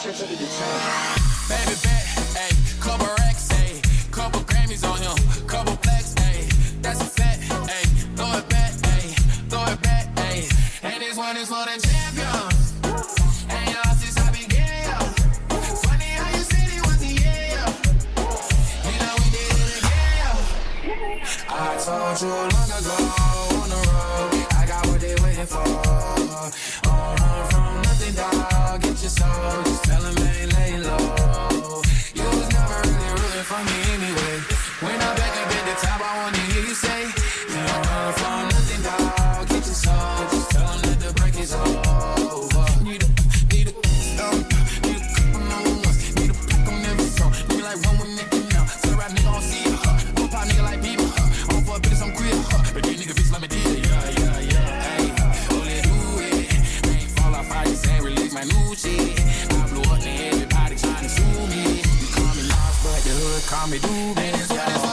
Baby bet, ayy, couple racks, ayy, couple Grammys on him, couple plaques, ayy, that's a fact, ayy, throw it back, ayy, throw it back, ayy, and this one is for the champions, and y'all since I began, yo. Funny how you said it was the yeah, you know we did it again, yo. I told you long ago on the road, I got what they waiting for, on run from nothing, dog, get your soul, just tell them ain't lay low. You was never really rooting for me anyway. When I'm back up at the top, I wanna hear you say, you don't run from nothing, dog, get your soul, just tell them that the break is over. Need a couple more ones, need a pack on every song, nigga like run with nigga now, so rap nigga don't see it, I'm a pop nigga like people, I'm for a bitch, I'm queer, but these nigga bitch let me deal, yeah, ayy, only do it, I ain't fall off, I just ain't release my new shit, I blew up and everybody trying to sue me, you call me lost, but the hood call me Doobie.